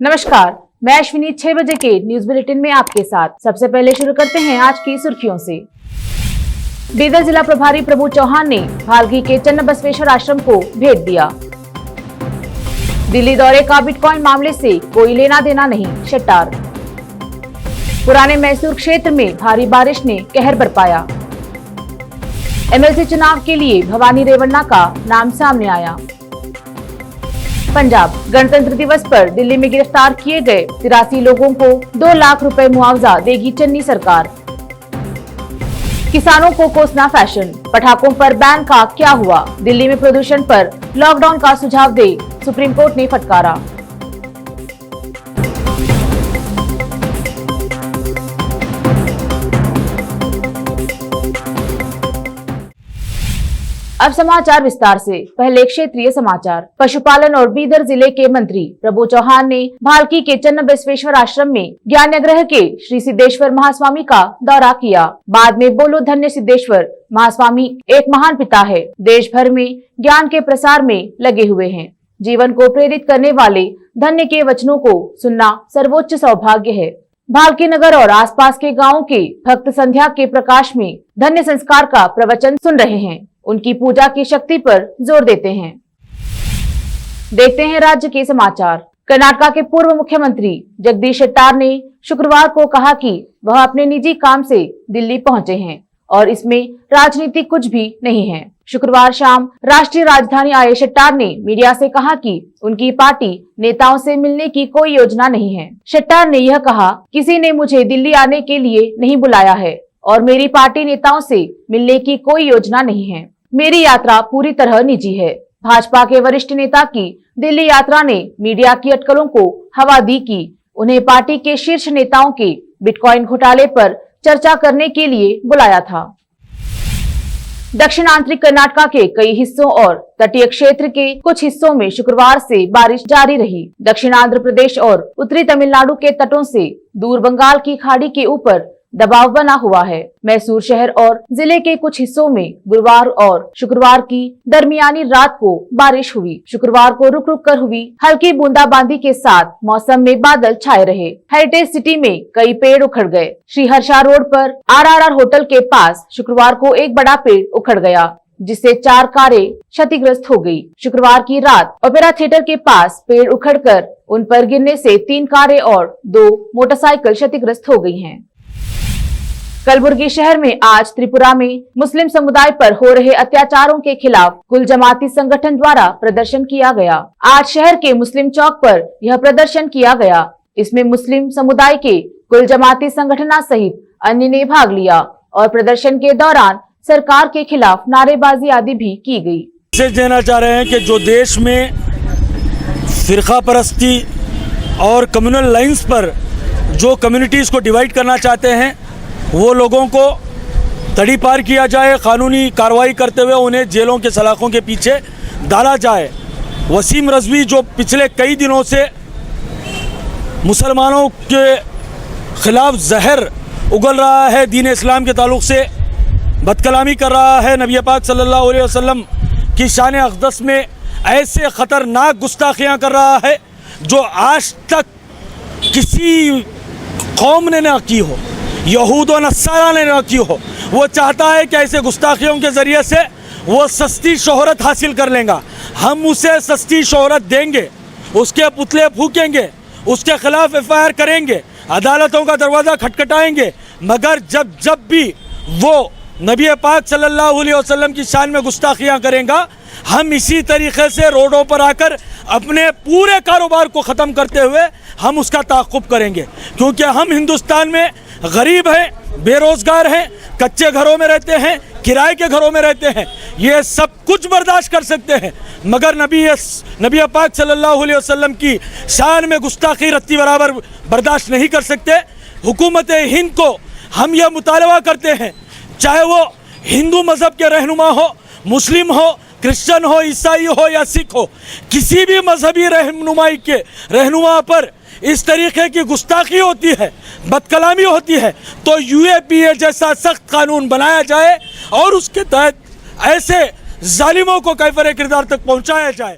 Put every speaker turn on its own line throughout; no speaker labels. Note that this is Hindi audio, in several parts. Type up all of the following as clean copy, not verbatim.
नमस्कार, मैं अश्विनी 6 बजे के न्यूज बुलेटिन में आपके साथ। सबसे पहले शुरू करते हैं आज की सुर्खियों से। बीदर जिला प्रभारी प्रभु चौहान ने भालगी के चन्न बसवेश्वर आश्रम को भेंट दिया। दिल्ली दौरे का बिटकॉइन मामले से कोई लेना देना नहीं, शट्टार। पुराने मैसूर क्षेत्र में भारी बारिश ने कहर बरपाया। एमएलसी चुनाव के लिए भवानी रेवन्ना का नाम सामने आया। पंजाब गणतंत्र दिवस पर दिल्ली में गिरफ्तार किए गए 83 लोगों को 2 लाख रुपए मुआवजा देगी चन्नी सरकार। किसानों को कोसना फैशन, पटाखों पर बैन का क्या हुआ? दिल्ली में प्रदूषण पर लॉकडाउन का सुझाव दे सुप्रीम कोर्ट ने फटकारा। अब समाचार विस्तार से। पहले क्षेत्रीय समाचार। पशुपालन और बीदर जिले के मंत्री प्रभु चौहान ने भालकी के चन्न बसवेश्वर आश्रम में ज्ञानग्रह के श्री सिद्धेश्वर महास्वामी का दौरा किया। बाद में बोलो धन्य सिद्धेश्वर महास्वामी एक महान पिता है, देश भर में ज्ञान के प्रसार में लगे हुए हैं। जीवन को प्रेरित करने वाले धन्य के वचनों को सुनना सर्वोच्च सौभाग्य है। भालकी नगर और आसपास के गाँव के भक्त संध्या के प्रकाश में धन्य संस्कार का प्रवचन सुन रहे हैं, उनकी पूजा की शक्ति पर जोर देते हैं। देखते हैं राज्य के समाचार। कर्नाटक के पूर्व मुख्यमंत्री जगदीश शेट्टार ने शुक्रवार को कहा कि वह अपने निजी काम से दिल्ली पहुंचे हैं और इसमें राजनीति कुछ भी नहीं है। शुक्रवार शाम राष्ट्रीय राजधानी आए शेट्टार ने मीडिया से कहा कि उनकी पार्टी नेताओं से मिलने की कोई योजना नहीं है। शेट्टार ने यह कहा, किसी ने मुझे दिल्ली आने के लिए नहीं बुलाया है और मेरी पार्टी नेताओं से मिलने की कोई योजना नहीं है। मेरी यात्रा पूरी तरह निजी है। भाजपा के वरिष्ठ नेता की दिल्ली यात्रा ने मीडिया की अटकलों को हवा दी कि उन्हें पार्टी के शीर्ष नेताओं के बिटकॉइन घोटाले पर चर्चा करने के लिए बुलाया था। दक्षिणांतरिक कर्नाटक के कई हिस्सों और तटीय क्षेत्र के कुछ हिस्सों में शुक्रवार से बारिश जारी रही। दक्षिण आंध्र प्रदेश और उत्तरी तमिलनाडु के तटों से दूर बंगाल की खाड़ी के ऊपर दबाव बना हुआ है। मैसूर शहर और जिले के कुछ हिस्सों में गुरुवार और शुक्रवार की दरमियानी रात को बारिश हुई। शुक्रवार को रुक रुक कर हुई हल्की बूंदाबांदी के साथ मौसम में बादल छाए रहे। हेरिटेज सिटी में कई पेड़ उखड़ गए। श्रीहर्षा रोड पर RRR होटल के पास शुक्रवार को एक बड़ा पेड़ उखड़ गया, जिससे 4 कारें क्षतिग्रस्त हो गई। शुक्रवार की रात ओपेरा थिएटर के पास पेड़ उखड़कर उन पर गिरने से 3 कारें और 2 मोटरसाइकिल क्षतिग्रस्त हो गई हैं। कलबुर्गी शहर में आज त्रिपुरा में मुस्लिम समुदाय पर हो रहे अत्याचारों के खिलाफ कुल जमाती संगठन द्वारा प्रदर्शन किया गया। आज शहर के मुस्लिम चौक पर यह प्रदर्शन किया गया। इसमें मुस्लिम समुदाय के कुल जमाती संगठन सहित अन्य ने भाग लिया और प्रदर्शन के दौरान सरकार के खिलाफ नारेबाजी आदि भी की गई।
मैसेज देना चाह रहे हैं कि जो देश में फिरका परस्ती और कम्युनल लाइंस पर जो कम्युनिटीज को डिवाइड करना चाहते हैं, वो लोगों को तड़ी पार किया जाए, कानूनी कार्रवाई करते हुए उन्हें जेलों के सलाखों के पीछे डाला जाए। वसीम रजवी जो पिछले कई दिनों से मुसलमानों के खिलाफ जहर उगल रहा है, दीन इस्लाम के ताल्लुक़ से बदकलामी कर रहा है, नबी पाक सल्लल्लाहु अलैहि वसल्लम की शान अक़दस में ऐसे ख़तरनाक गुस्ताखियाँ कर रहा है जो आज तक किसी कौम ने ना की हो, यहूद और नसारा ने ना की हो। वो चाहता है कि ऐसे गुस्ताखियों के ज़रिए से वो सस्ती शोहरत हासिल कर लेगा। हम उसे सस्ती शोहरत देंगे, उसके पुतले फूकेंगे, उसके खिलाफ FIR करेंगे, अदालतों का दरवाज़ा खटखटाएंगे, मगर जब भी वो नबी पाक सल्लल्लाहु अलैहि वसल्लम की शान में गुस्ताखियाँ करेगा, हम इसी तरीक़े से रोडों पर आकर अपने पूरे कारोबार को ख़त्म करते हुए हम उसका ताक़ुब करेंगे। क्योंकि हम हिंदुस्तान में गरीब हैं, बेरोज़गार हैं, कच्चे घरों में रहते हैं, किराए के घरों में रहते हैं, ये सब कुछ बर्दाश्त कर सकते हैं, मगर नबी पाक सल्लल्लाहु अलैहि वसल्लम की शान में गुस्ताखी रत्ती बराबर बर्दाश्त नहीं कर सकते। हुकूमत हिंद को हम यह मुतालबा करते हैं, चाहे वो हिंदू मज़हब के रहनुमा हो, मुस्लिम हो, क्रिश्चियन हो, ईसाई हो या सिख हो, किसी भी मजहबी रहनुमाई के रहनुमा पर इस तरीके की गुस्ताखी होती है, बदकलामी होती है, तो UAPA जैसा सख्त कानून बनाया जाए और उसके तहत ऐसे जालिमों को कैफरे किरदार तक पहुंचाया जाए।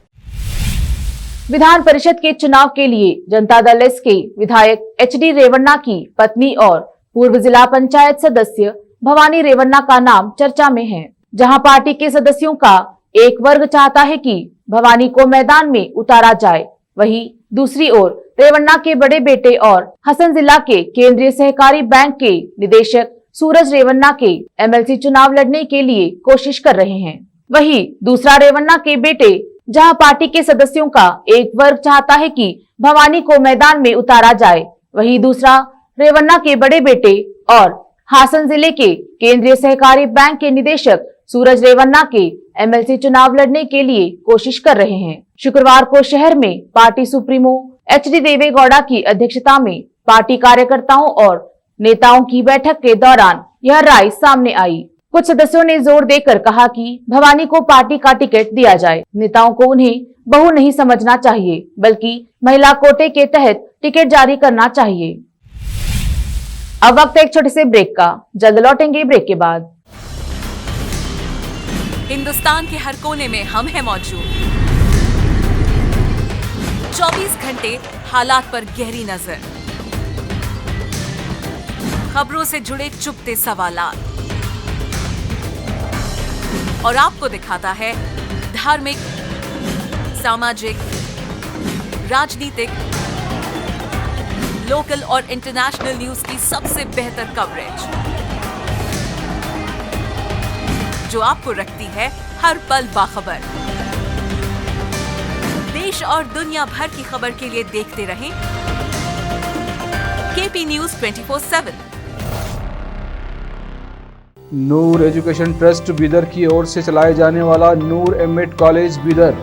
विधान परिषद के चुनाव के लिए जनता दल एस के विधायक HD रेवन्ना की पत्नी और पूर्व जिला पंचायत सदस्य भवानी रेवन्ना का नाम चर्चा में है। जहां पार्टी के सदस्यों का एक वर्ग चाहता है कि भवानी को मैदान में उतारा जाए, वहीं दूसरी ओर रेवन्ना के बड़े बेटे और हसन जिला के केंद्रीय सहकारी बैंक के निदेशक सूरज रेवन्ना के MLC चुनाव लड़ने के लिए कोशिश कर रहे हैं। वहीं दूसरा रेवन्ना के बेटे, जहां पार्टी के सदस्यों का एक वर्ग चाहता है कि भवानी को मैदान में उतारा जाए, वहीं दूसरा रेवन्ना के बड़े बेटे और हासन जिले के केंद्रीय सहकारी बैंक के निदेशक सूरज रेवन्ना के MLC चुनाव लड़ने के लिए कोशिश कर रहे हैं। शुक्रवार को शहर में पार्टी सुप्रीमो HD देवेगौड़ा की अध्यक्षता में पार्टी कार्यकर्ताओं और नेताओं की बैठक के दौरान यह राय सामने आई। कुछ सदस्यों ने जोर देकर कहा कि भवानी को पार्टी का टिकट दिया जाए। नेताओं को उन्हें बहू नहीं समझना चाहिए, बल्कि महिला कोटे के तहत टिकट जारी करना चाहिए। अब वक्त है एक छोटे से ब्रेक का, जल्द लौटेंगे ब्रेक के बाद।
हिंदुस्तान के हर कोने में हम हैं मौजूद। 24 घंटे हालात पर गहरी नजर, खबरों से जुड़े चुपते सवालात और आपको दिखाता है धार्मिक, सामाजिक, राजनीतिक, लोकल और इंटरनेशनल न्यूज की सबसे बेहतर कवरेज, जो आपको रखती है हर पल बाखबर। देश और दुनिया भर की खबर के लिए देखते रहें KP News 24/7।
Noor education trust Bidar की ओर से चलाए जाने वाला Noor MEd college Bidar,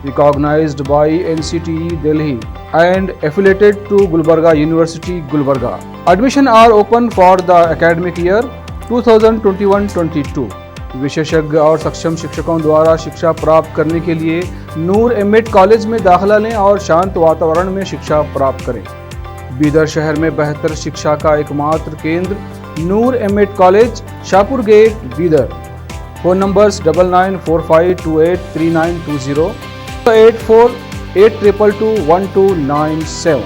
recognised by NCTE Delhi and affiliated to Gulbarga University, Gulbarga. Admission are open for the academic year 2021-22. विशेषज्ञ और सक्षम शिक्षकों द्वारा शिक्षा प्राप्त करने के लिए नूर एमएड कॉलेज में दाखिला लें और शांत वातावरण में शिक्षा प्राप्त करें। बीदर शहर में बेहतर शिक्षा का एकमात्र केंद्र Noor MEd college, Shahpur gate, Bidar. Phone numbers 9945283920, 8482221297।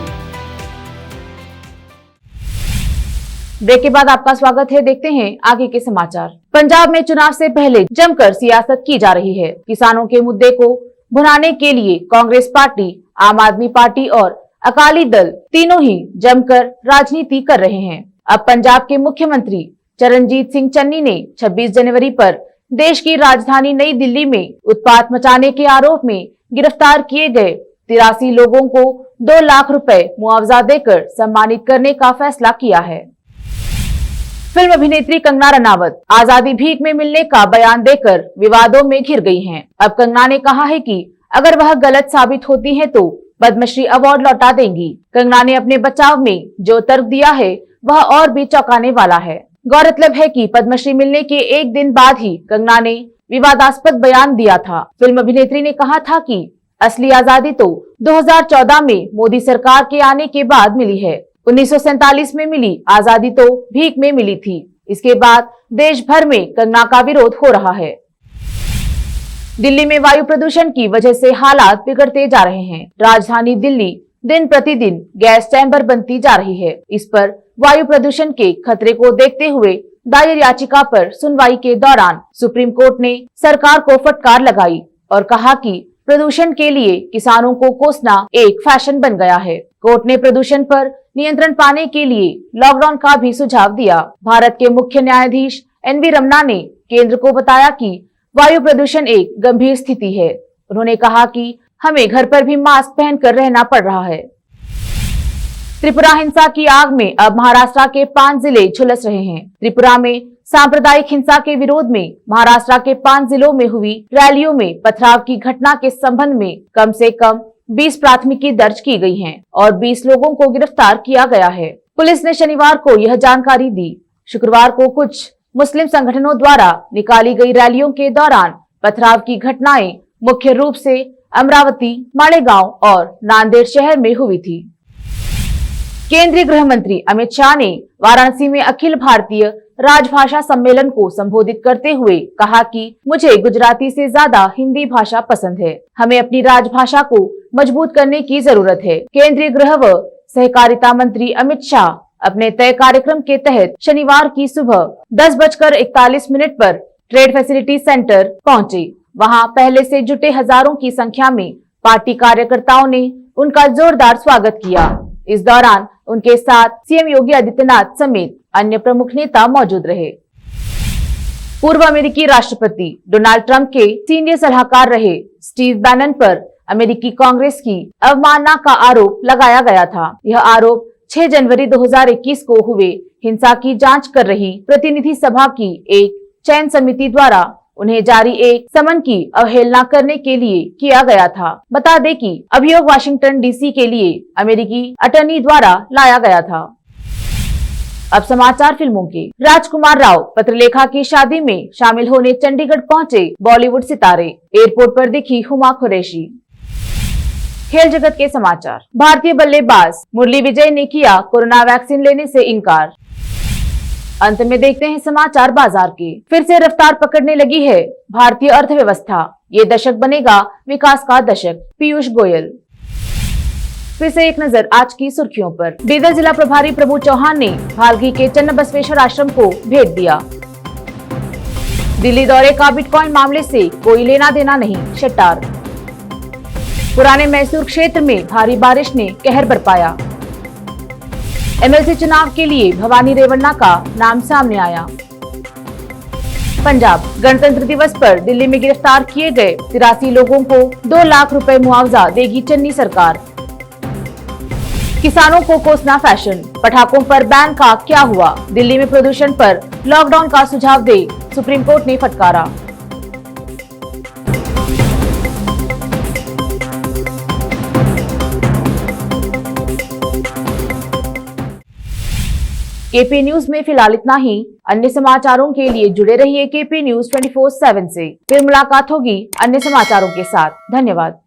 Break के बाद आपका स्वागत है। देखते हैं आगे के समाचार। पंजाब में चुनाव से पहले जमकर सियासत की जा रही है। किसानों के मुद्दे को भुनाने के लिए कांग्रेस पार्टी, आम आदमी पार्टी और अकाली दल तीनों ही जमकर राजनीति कर रहे हैं। अब पंजाब के मुख्यमंत्री चरणजीत सिंह चन्नी ने 26 जनवरी पर देश की राजधानी नई दिल्ली में उत्पात मचाने के आरोप में गिरफ्तार किए गए 83 लोगों को 2 लाख रुपए मुआवजा देकर सम्मानित करने का फैसला किया है। फिल्म अभिनेत्री कंगना रनावत आजादी भीख में मिलने का बयान देकर विवादों में घिर गई हैं। अब कंगना ने कहा है कि अगर वह गलत साबित होती है तो पद्मश्री अवार्ड लौटा देंगी। कंगना ने अपने बचाव में जो तर्क दिया है वह और भी चौंकाने वाला है। गौरतलब है कि पद्मश्री मिलने के एक दिन बाद ही कंगना ने विवादास्पद बयान दिया था। फिल्म अभिनेत्री ने कहा था कि असली आजादी तो 2014 में मोदी सरकार के आने के बाद मिली है। 1947 में मिली आजादी तो भीख में मिली थी। इसके बाद देश भर में कंगना का विरोध हो रहा है। दिल्ली में वायु प्रदूषण की वजह से हालात बिगड़ते जा रहे हैं। राजधानी दिल्ली दिन प्रतिदिन गैस चैम्बर बनती जा रही है। इस पर वायु प्रदूषण के खतरे को देखते हुए दायर याचिका पर सुनवाई के दौरान सुप्रीम कोर्ट ने सरकार को फटकार लगाई और कहा कि प्रदूषण के लिए किसानों को कोसना एक फैशन बन गया है। कोर्ट ने प्रदूषण पर नियंत्रण पाने के लिए लॉकडाउन का भी सुझाव दिया। भारत के मुख्य न्यायाधीश NV रमना ने केंद्र को बताया कि वायु प्रदूषण एक गंभीर स्थिति है। उन्होंने कहा कि हमें घर पर भी मास्क पहनकर रहना पड़ रहा है। त्रिपुरा हिंसा की आग में अब महाराष्ट्र के 5 जिले झुलस रहे हैं। त्रिपुरा में सांप्रदायिक हिंसा के विरोध में महाराष्ट्र के 5 जिलों में हुई रैलियों में पथराव की घटना के संबंध में कम से कम 20 प्राथमिकी दर्ज की गई हैं और 20 लोगों को गिरफ्तार किया गया है। पुलिस ने शनिवार को यह जानकारी दी। शुक्रवार को कुछ मुस्लिम संगठनों द्वारा निकाली गई रैलियों के दौरान पथराव की घटनाएं मुख्य रूप से अमरावती, मालेगांव और नांदेड़ शहर में हुई थी। केंद्रीय गृह मंत्री अमित शाह ने वाराणसी में अखिल भारतीय राजभाषा सम्मेलन को संबोधित करते हुए कहा कि मुझे गुजराती से ज्यादा हिंदी भाषा पसंद है। हमें अपनी राजभाषा को मजबूत करने की जरूरत है। केंद्रीय गृह व सहकारिता मंत्री अमित शाह अपने तय कार्यक्रम के तहत शनिवार की सुबह 10:41 पर ट्रेड फैसिलिटी सेंटर पहुंचे। वहां पहले से जुटे हजारों की संख्या में पार्टी कार्यकर्ताओं ने उनका जोरदार स्वागत किया। इस दौरान उनके साथ सीएम योगी आदित्यनाथ समेत अन्य प्रमुख नेता मौजूद रहे। पूर्व अमेरिकी राष्ट्रपति डोनाल्ड ट्रंप के सीनियर सलाहकार रहे स्टीव बैनन पर अमेरिकी कांग्रेस की अवमानना का आरोप लगाया गया था। यह आरोप 6 जनवरी 2021 को हुए हिंसा की जांच कर रही प्रतिनिधि सभा की एक चयन समिति द्वारा उन्हें जारी एक समन की अवहेलना करने के लिए किया गया था। बता दें कि अभियोग वाशिंगटन डीसी के लिए अमेरिकी अटॉर्नी द्वारा लाया गया था। अब समाचार फिल्मों के। राजकुमार राव पत्रलेखा की शादी में शामिल होने चंडीगढ़ पहुंचे बॉलीवुड सितारे। एयरपोर्ट पर दिखी हुमा कुरैशी। खेल जगत के समाचार। भारतीय बल्लेबाज मुरली विजय ने किया कोरोना वैक्सीन लेने से इनकार। अंत में देखते हैं समाचार बाजार के। फिर से रफ्तार पकड़ने लगी है भारतीय अर्थव्यवस्था। ये दशक बनेगा विकास का दशक। पीयूष गोयल। फिर से एक नजर आज की सुर्खियों पर। बीदर जिला प्रभारी प्रभु चौहान ने भालकी के चन्न बसवेश्वर आश्रम को भेंट दिया। दिल्ली दौरे का बिटकॉइन मामले से कोई लेना देना नहीं, शट्टार। पुराने मैसूर क्षेत्र में भारी बारिश ने कहर बरपाया। एमएलसी चुनाव के लिए भवानी रेवन्ना का नाम सामने आया। पंजाब गणतंत्र दिवस पर दिल्ली में गिरफ्तार किए गए 83 लोगों को 2 लाख रुपए मुआवजा देगी चन्नी सरकार। किसानों को कोसना फैशन, पटाखों पर बैन का क्या हुआ? दिल्ली में प्रदूषण पर लॉकडाउन का सुझाव दे सुप्रीम कोर्ट ने फटकारा। केपी न्यूज में फिलहाल इतना ही। अन्य समाचारों के लिए जुड़े रहिए केपी न्यूज 24/7 से। फिर मुलाकात होगी अन्य समाचारों के साथ। धन्यवाद।